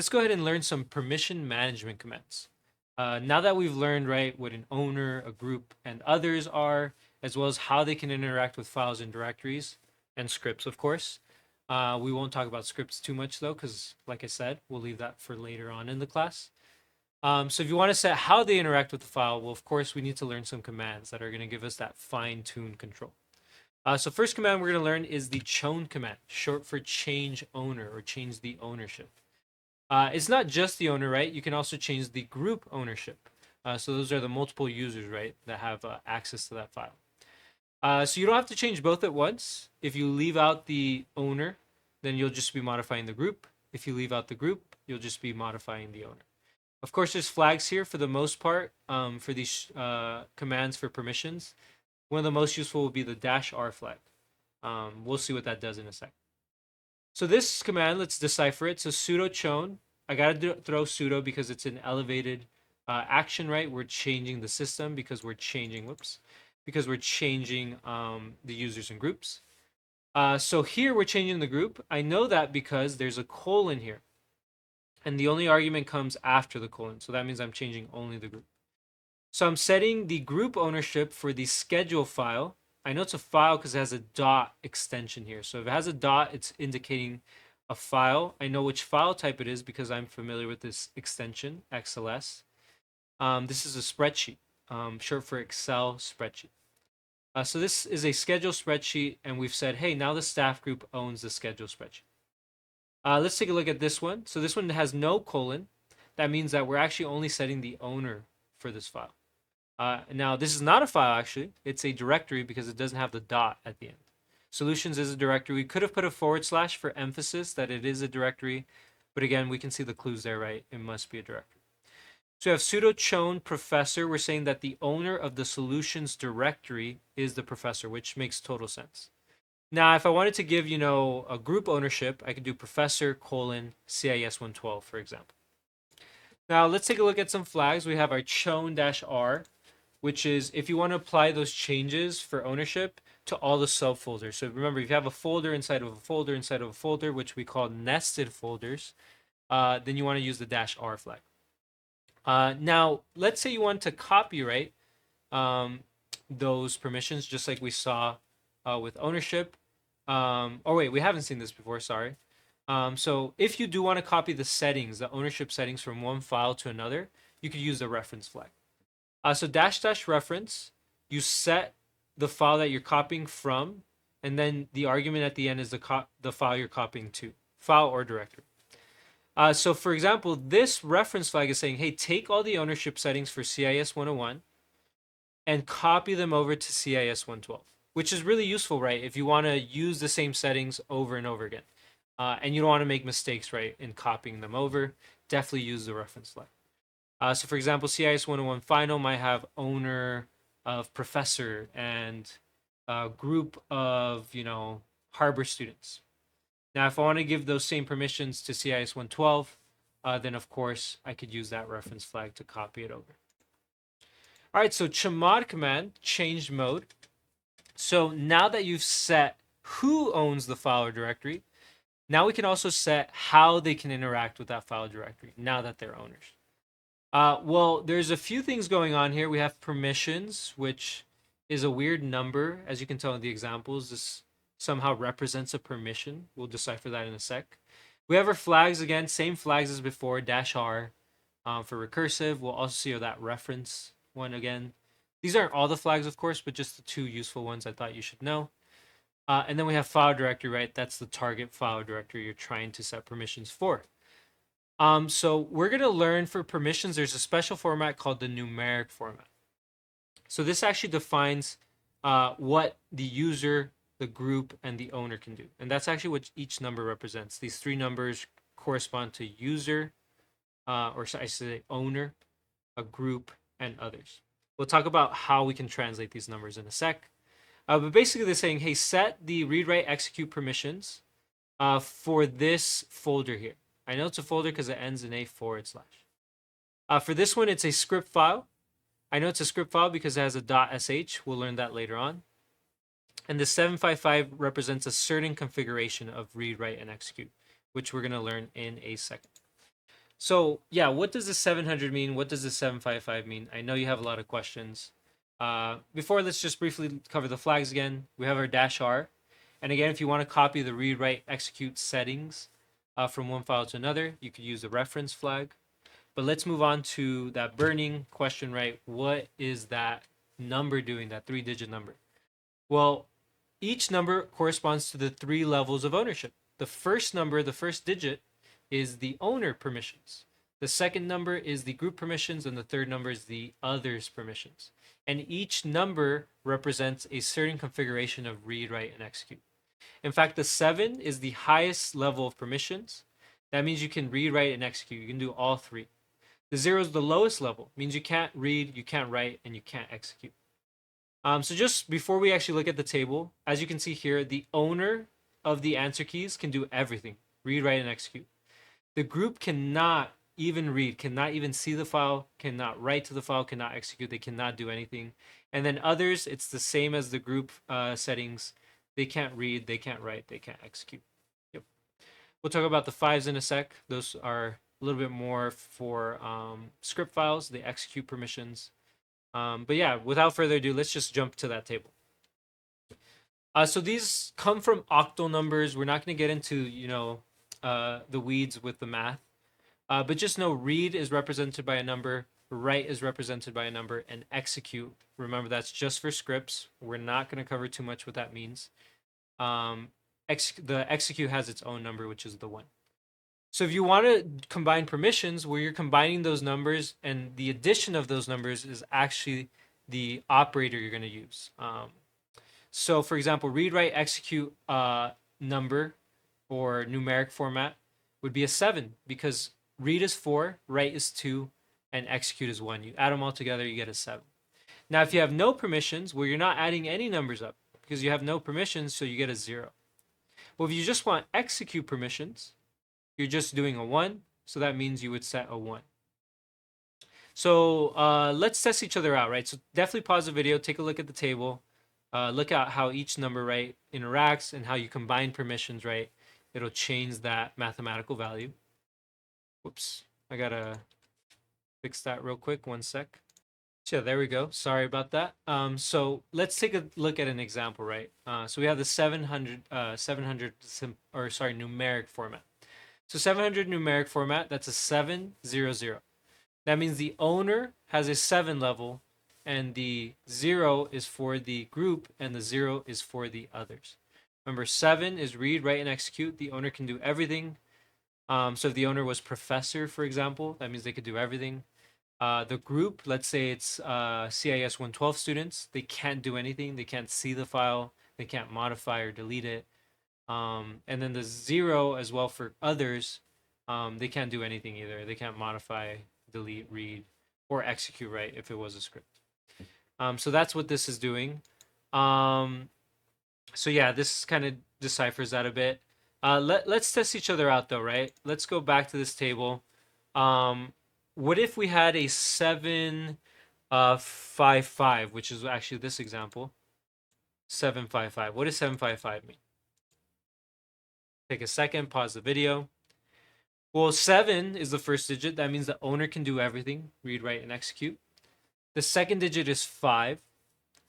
let's go ahead and learn some permission management commands. Now that we've learned, right, what an owner, a group, and others are, as well as how they can interact with files and directories and scripts, of course. We won't talk about scripts too much though, because like I said, we'll leave that for later on in the class. So if you want to set how they interact with the file, well, of course, we need to learn some commands that are going to give us that fine-tuned control. So first command we're going to learn is the chown command, short for change owner or change the ownership. It's not just the owner, right? You can also change the group ownership. So those are the multiple users, right, that have access to that file. So you don't have to change both at once. If you leave out the owner, then you'll just be modifying the group. If you leave out the group, you'll just be modifying the owner. Of course, there's flags here for the most part for these commands for permissions. One of the most useful will be the -r flag. We'll see what that does in a sec. So this command, let's decipher it. So sudo chown, I gotta throw sudo because it's an elevated action, right? We're changing the system because we're changing, because we're changing the users and groups. So here we're changing the group. I know that because there's a colon here. And the only argument comes after the colon. So that means I'm changing only the group. So I'm setting the group ownership for the schedule file. I know it's a file because it has a dot extension here. So if it has a dot, it's indicating a file. I know which file type it is because I'm familiar with this extension, XLS. This is a spreadsheet, short for Excel spreadsheet. So this is a schedule spreadsheet, and we've said, hey, now the staff group owns the schedule spreadsheet. Let's take a look at this one. So this one has no colon. That means that we're actually only setting the owner for this file. Now, this is not a file, actually. It's a directory because it doesn't have the dot at the end. Solutions is a directory. We could have put a / for emphasis that it is a directory. But again, we can see the clues there, right? It must be a directory. So we have sudo chown professor. We're saying that the owner of the solutions directory is the professor, which makes total sense. Now, if I wanted to give, a group ownership, I could do professor : CIS112, for example. Now, let's take a look at some flags. We have our chown-r, which is if you want to apply those changes for ownership to all the subfolders. So remember, if you have a folder inside of a folder inside of a folder, which we call nested folders, then you want to use the -r flag. Now, let's say you want to copyright those permissions, just like we saw with ownership. Oh wait, we haven't seen this before, sorry. So if you do want to copy the settings, the ownership settings from one file to another, you could use the reference flag. So -- reference, you set the file that you're copying from, and then the argument at the end is the file you're copying to, file or directory. So for example, this reference flag is saying, hey, take all the ownership settings for CIS 101 and copy them over to CIS 112, which is really useful, right? If you want to use the same settings over and over again. And you don't want to make mistakes, right, in copying them over, definitely use the reference flag. So for example, CIS 101 final might have owner of professor and a group of, Harbor students. Now, if I want to give those same permissions to CIS 112, then of course I could use that reference flag to copy it over. All right, so chmod command, change mode. So now that you've set who owns the file or directory, now we can also set how they can interact with that file directory now that they're owners. Well, there's a few things going on here. We have permissions, which is a weird number. As you can tell in the examples, this somehow represents a permission. We'll decipher that in a sec. We have our flags again, same flags as before, -r for recursive. We'll also see that reference one again. These aren't all the flags, of course, but just the two useful ones I thought you should know. And then we have file directory, right? That's the target file directory you're trying to set permissions for. So we're going to learn for permissions, there's a special format called the numeric format. So this actually defines what the user, the group, and the owner can do. And that's actually what each number represents. These three numbers correspond to user, or I should say owner, a group, and others. We'll talk about how we can translate these numbers in a sec. But basically they're saying, hey, set the read, write, execute permissions for this folder here. I know it's a folder because it ends in /. For this one, it's a script file. I know it's a script file because it has a .sh. We'll learn that later on. And the 755 represents a certain configuration of read, write, and execute, which we're going to learn in a second. So yeah, what does the 700 mean? What does the 755 mean? I know you have a lot of questions. Before, let's just briefly cover the flags again. We have our dash R. And again, if you want to copy the read, write, execute settings from one file to another, you could use the reference flag. But let's move on to that burning question, right? What is that number doing, that 3-digit number? Well, each number corresponds to the 3 levels of ownership. The first number, the first digit, is the owner permissions. The second number is the group permissions, and the third number is the others permissions. And each number represents a certain configuration of read, write, and execute. In fact, the 7 is the highest level of permissions. That means you can read, write, and execute. You can do all 3. The 0 is the lowest level, means you can't read, you can't write, and you can't execute. So just before we actually look at the table, as you can see here, the owner of the answer keys can do everything: read, write, and execute. The group cannot even read, cannot even see the file, cannot write to the file, cannot execute. They cannot do anything. And then others, it's the same as the group settings. They can't read, they can't write, they can't execute. Yep. We'll talk about the fives in a sec. Those are a little bit more for script files, the execute permissions. But yeah, without further ado, let's just jump to that table. So these come from octal numbers. We're not going to get into, the weeds with the math. But just know read is represented by a number, write is represented by a number, and execute, remember that's just for scripts. We're not going to cover too much what that means. The execute has its own number, which is the 1. So if you want to combine permissions, where you're combining those numbers, and the addition of those numbers is actually the operator you're going to use. So for example, read, write, execute number or numeric format would be a 7, because read is 4, write is 2, and execute is 1. You add them all together, you get a 7. Now, if you have no permissions, well, you're not adding any numbers up because you have no permissions, so you get a 0. Well, if you just want execute permissions, you're just doing a 1, so that means you would set a 1. So let's test each other out, right? So definitely pause the video, take a look at the table, look at how each number, right, interacts, and how you combine permissions, right? It'll change that mathematical value. Whoops, I gotta fix that real quick, 1 sec. So yeah, there we go. Sorry about that. So let's take a look at an example, right? So we have the 700 numeric format. So 700 numeric format, that's a 700. That means the owner has a 7 level, and the 0 is for the group, and the 0 is for the others. Remember, 7 is read, write, and execute. The owner can do everything. So if the owner was professor, for example, that means they could do everything. The group, let's say it's CIS 112 students, they can't do anything. They can't see the file. They can't modify or delete it. And then the 0 as well for others, they can't do anything either. They can't modify, delete, read, or execute, right, if it was a script. So that's what this is doing. So yeah, this kind of deciphers that a bit. Let's test each other out though, right? Let's go back to this table. What if we had a 755, which is actually this example? 755. What does 755 mean? Take a second, pause the video. Well, 7 is the first digit. That means the owner can do everything: read, write, and execute. The second digit is 5.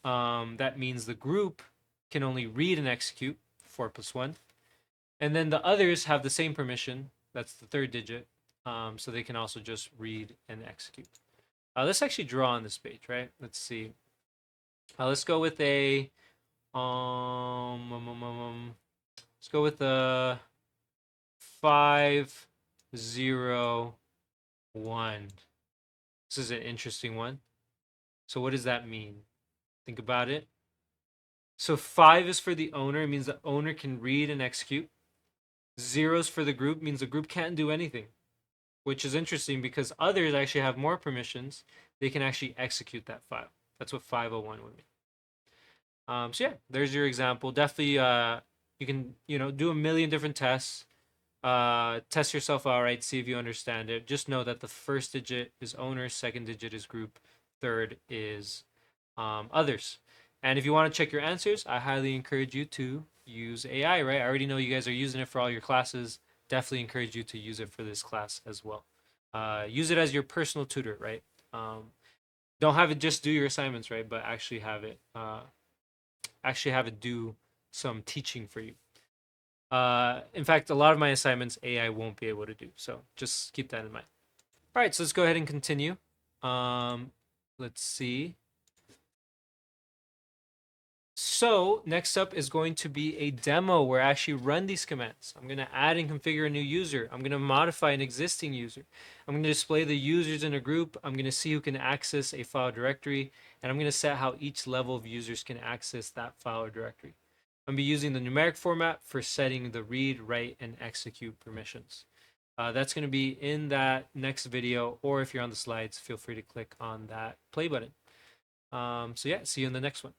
That means the group can only read and execute, 4 plus 1. And then the others have the same permission. That's the third digit. So they can also just read and execute. Let's actually draw on this page, right? Let's see. Let's go with a let's go with a 501. This is an interesting one. So what does that mean? Think about it. So 5 is for the owner. It means the owner can read and execute. 0 is for the group, means the group can't do anything, which is interesting because others actually have more permissions. They can actually execute that file. That's what 501 would mean. So yeah, there's your example. Definitely, you can do a million different tests. Test yourself out, right? See if you understand it. Just know that the first digit is owner, second digit is group, third is others. And if you want to check your answers, I highly encourage you to use AI, right? I already know you guys are using it for all your classes. Definitely encourage you to use it for this class as well. Use it as your personal tutor, right? Don't have it just do your assignments, right? But actually have it do some teaching for you. In fact, a lot of my assignments AI won't be able to do. So just keep that in mind. All right, so let's go ahead and continue. Let's see. So next up is going to be a demo where I actually run these commands. I'm going to add and configure a new user. I'm going to modify an existing user. I'm going to display the users in a group. I'm going to see who can access a file directory. And I'm going to set how each level of users can access that file or directory. I'm going to be using the numeric format for setting the read, write, and execute permissions. That's going to be in that next video, or if you're on the slides, feel free to click on that play button. So yeah, see you in the next one.